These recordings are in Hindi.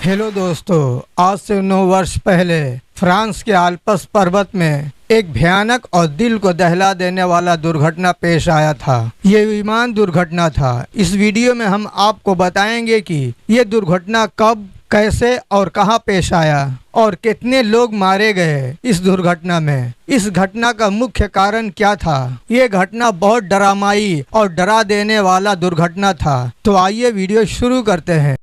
हेलो दोस्तों, आज से 9 वर्ष पहले फ्रांस के आल्प्स पर्वत में एक भयानक और दिल को दहला देने वाला दुर्घटना पेश आया था। ये विमान दुर्घटना था। इस वीडियो में हम आपको बताएंगे कि ये दुर्घटना कब, कैसे और कहां पेश आया और कितने लोग मारे गए इस दुर्घटना में। इस घटना का मुख्य कारण क्या था। ये घटना बहुत डरामाई और डरा देने वाला दुर्घटना था। तो आइए वीडियो शुरू करते हैं।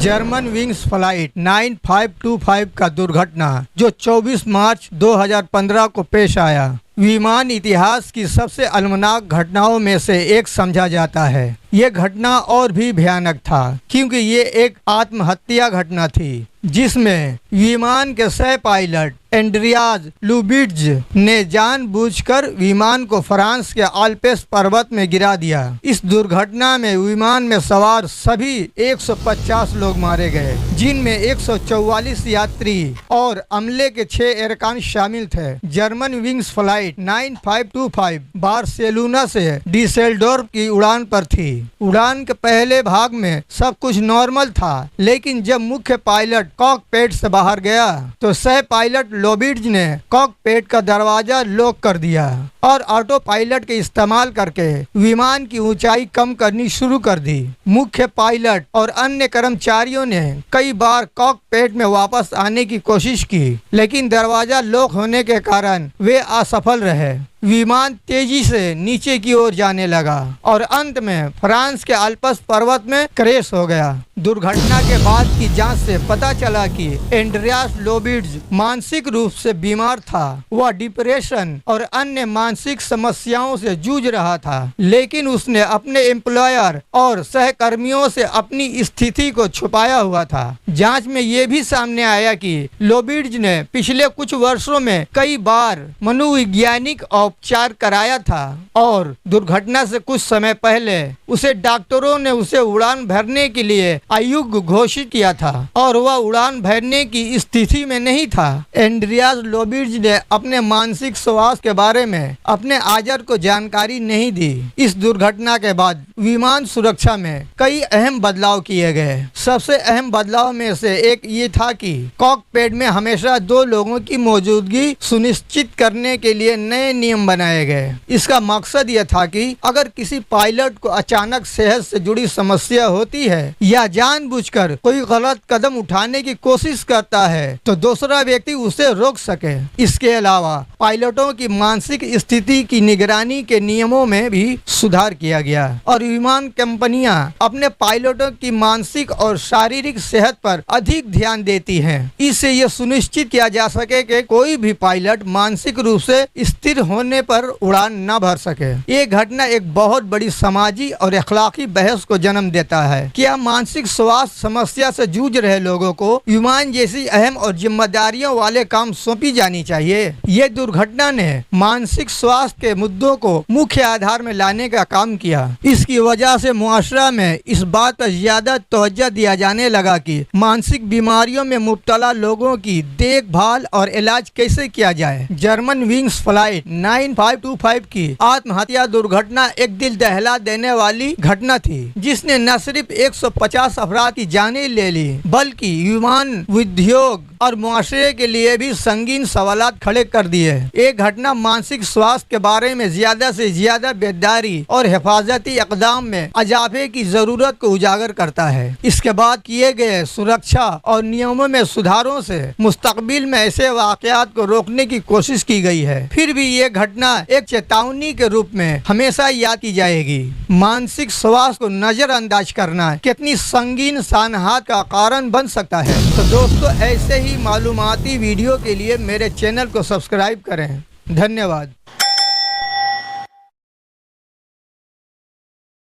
जर्मन विंग्स फ्लाइट 9525 का दुर्घटना जो 24 मार्च 2015 को पेश आया, विमान इतिहास की सबसे अलमनाक घटनाओं में से एक समझा जाता है। ये घटना और भी भयानक था क्योंकि ये एक आत्महत्या घटना थी जिसमें विमान के सह पायलट एंड्रियाज लुबिट्ज ने जानबूझकर विमान को फ्रांस के आल्प्स पर्वत में गिरा दिया। इस दुर्घटना में विमान में सवार सभी 150 लोग मारे गए, जिनमें 144 यात्री और अमले के 6 एयरक्राफ्ट शामिल थे। जर्मन विंग्स फ्लाइट 9525 बार्सिलोना से डिसेल्डोर्फ की उड़ान पर थी। उड़ान के पहले भाग में सब कुछ नॉर्मल था, लेकिन जब मुख्य पायलट कॉकपिट से बाहर गया तो सह पायलट लोबिट्ज ने कॉकपिट का दरवाजा लॉक कर दिया और ऑटो पायलट के इस्तेमाल करके विमान की ऊंचाई कम करनी शुरू कर दी। मुख्य पायलट और अन्य कर्मचारियों ने कई बार कॉकपिट में वापस आने की कोशिश की, लेकिन दरवाजा लॉक होने के कारण वे असफल रहे। विमान तेजी से नीचे की ओर जाने लगा और अंत में फ्रांस के आल्प्स पर्वत में क्रैश हो गया। दुर्घटना के बाद की जांच से पता चला कि एंड्रियास लोबिट्ज मानसिक रूप से बीमार था। वह डिप्रेशन और अन्य मानसिक समस्याओं से जूझ रहा था, लेकिन उसने अपने एम्प्लॉयर और सहकर्मियों से अपनी स्थिति को छुपाया हुआ था। जांच में ये भी सामने आया कि लोबिट्ज ने पिछले कुछ वर्षों में कई बार मनोवैज्ञानिक उपचार कराया था और दुर्घटना से कुछ समय पहले उसे डॉक्टरों ने उसे उड़ान भरने के लिए अयोग्य घोषित किया था और वह उड़ान भरने की स्थिति में नहीं था। एंड्रियास लोबिट्ज ने अपने मानसिक स्वास्थ्य के बारे में अपने आजर को जानकारी नहीं दी। इस दुर्घटना के बाद विमान सुरक्षा में कई अहम बदलाव किए गए। सबसे अहम बदलाव में से एक ये था कि कॉकपिट में हमेशा 2 लोगों की मौजूदगी सुनिश्चित करने के लिए नए नियम बनाए गए। इसका मकसद यह था कि अगर किसी पायलट को अचानक सेहत से जुड़ी समस्या होती है या जानबूझकर कोई गलत कदम उठाने की कोशिश करता है तो दूसरा व्यक्ति उसे रोक सके। इसके अलावा पायलटों की मानसिक स्थिति की निगरानी के नियमों में भी सुधार किया गया और विमान कंपनियां अपने पायलटों की मानसिक और शारीरिक सेहत पर अधिक ध्यान देती हैं। इससे यह सुनिश्चित किया जा सके कि कोई भी पायलट मानसिक रूप से स्थिर होने पर उड़ान न भर सके। ये घटना एक बहुत बड़ी समाजी और अखलाकी बहस को जन्म देता है। क्या मानसिक स्वास्थ्य समस्या से जूझ रहे लोगों को विमान जैसी अहम और जिम्मेदारियों वाले काम सौंपी जानी चाहिए? ये दुर्घटना ने मानसिक स्वास्थ्य के मुद्दों को मुख्य आधार में लाने का काम किया। इसकी वजह से मुआशरा में इस बात पर ज्यादा तवज्जो दिया जाने लगा कि मानसिक बीमारियों में मुब्तला लोगों की देखभाल और इलाज कैसे किया जाए। जर्मन विंग्स फ्लाइट 9525 की आत्महत्या दुर्घटना एक दिल दहला देने वाली घटना थी, जिसने न सिर्फ 150 अफराद की जानें ले ली बल्कि विमान उद्योग और मुआशरे के लिए भी संगीन सवालात खड़े कर दिए। एक घटना मानसिक स्वास्थ्य के बारे में ज्यादा से ज्यादा बेदारी और हिफाजती इक़दाम में इजाफे की जरूरत को उजागर करता है। इसके बाद किए गए सुरक्षा और नियमों में सुधारों से मुस्तकबिल में ऐसे वाक़यात को रोकने की कोशिश की गई है। फिर भी ये घटना एक चेतावनी के रूप में हमेशा याद की जाएगी। मानसिक स्वास्थ्य को नजरअंदाज करना कितनी संगीन सानहात का कारण बन सकता है। तो दोस्तों, ऐसे ही मालूमाती वीडियो के लिए मेरे चैनल को सब्सक्राइब करें। धन्यवाद।